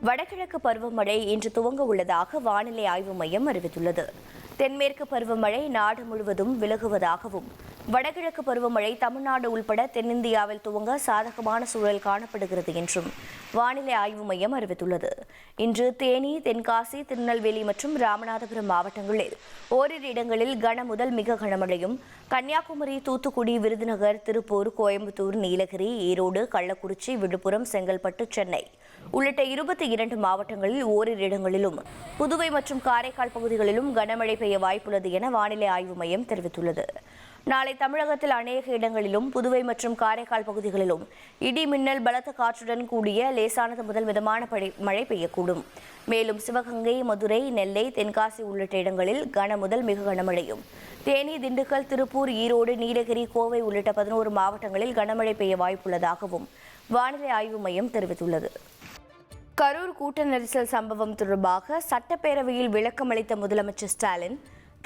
வடகிழக்கு பருவமழை இன்று துவங்க உள்ளதாக வானிலை ஆய்வு மையம் அறிவித்துள்ளது. தென்மேற்கு பருவமழை நாடு முழுவதும் விலகுவதாகவும், வடகிழக்கு பருவமழை தமிழ்நாடு உள்பட தென்னிந்தியாவில் துவங்க சாதகமான சூழல் காணப்படுகிறது என்றும் வானிலை ஆய்வு மையம் அறிவித்துள்ளது. இன்று தேனி, தென்காசி, திருநெல்வேலி மற்றும் ராமநாதபுரம் மாவட்டங்களில் ஓரிரு இடங்களில் கன முதல் மிக கனமழையும், கன்னியாகுமரி, தூத்துக்குடி, விருதுநகர், திருப்பூர், கோயம்புத்தூர், நீலகிரி, ஈரோடு, கள்ளக்குறிச்சி, விழுப்புரம், செங்கல்பட்டு, சென்னை உள்ளிட்ட 22 மாவட்டங்களில் ஓரிரு இடங்களிலும், புதுவை மற்றும் காரைக்கால் பகுதிகளிலும் கனமழை பெய்ய வாய்ப்புள்ளது என வானிலை ஆய்வு மையம் தெரிவித்துள்ளது. நாளை தமிழகத்தில் அநேக இடங்களிலும், புதுவை மற்றும் காரைக்கால் பகுதிகளிலும் இடி, மின்னல், பலத்த காற்றுடன் கூடிய லேசானது முதல் மிதமான மழை பெய்யக்கூடும். மேலும் சிவகங்கை, மதுரை, நெல்லை, தென்காசி உள்ளிட்ட இடங்களில் கன முதல் மிக கனமழையும், தேனி, திண்டுக்கல், திருப்பூர், ஈரோடு, நீலகிரி, கோவை உள்ளிட்ட 11 மாவட்டங்களில் கனமழை பெய்ய வாய்ப்புள்ளதாகவும் வானிலை ஆய்வு மையம் தெரிவித்துள்ளது. கரூர் கூட்ட நெரிசல் சம்பவம் தொடர்பாக சட்டப்பேரவையில் விளக்கமளித்த முதலமைச்சர் ஸ்டாலின்,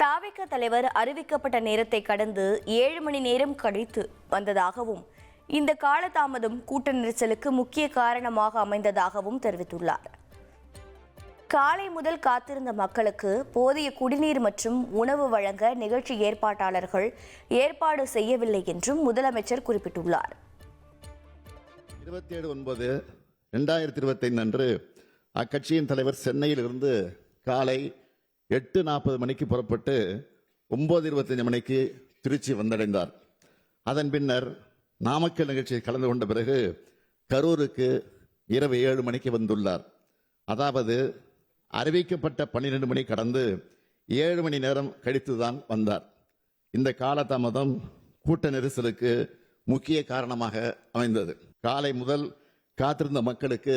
தாவேக தலைவர் அறிவிக்கப்பட்ட நேரத்தை கடந்து 7 மணி நேரம் கழித்து வந்ததாகவும், இந்த காலதாமதம் கூட்ட நெரிசலுக்கு முக்கிய காரணமாக அமைந்ததாகவும் தெரிவித்துள்ளார். காலை முதல் காத்திருந்த மக்களுக்கு போதிய குடிநீர் மற்றும் உணவு வழங்க நிகழ்ச்சி ஏற்பாட்டாளர்கள் ஏற்பாடு செய்யவில்லை என்றும் முதலமைச்சர் குறிப்பிட்டுள்ளார். 27/9/2025 அன்று அக்கட்சியின் தலைவர் சென்னையிலிருந்து காலை 8:40 மணிக்கு புறப்பட்டு 9:25 மணிக்கு திருச்சி வந்தடைந்தார். அதன் பின்னர் நாமக்கல் நிகழ்ச்சியில் கலந்து கொண்ட பிறகு கரூருக்கு இரவு 7 மணிக்கு வந்துள்ளார். அதாவது அறிவிக்கப்பட்ட 12 மணி கடந்து 7 மணி நேரம் கழித்துதான் வந்தார். இந்த காலதாமதம் கூட்ட நெரிசலுக்கு முக்கிய காரணமாக அமைந்தது. காலை முதல் காத்திருந்த மக்களுக்கு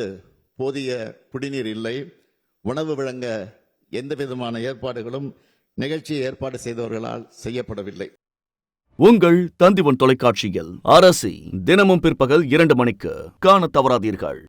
போதிய குடிநீர் இல்லை, உணவு வழங்க எந்த விதமான ஏற்பாடுகளும் நிகழ்ச்சியை ஏற்பாடு செய்தவர்களால் செய்யப்படவில்லை. உங்கள் தந்திவன் தொலைக்காட்சியில் அரசி தினமும் பிற்பகல் 2 மணிக்கு காண தவறாதீர்கள்.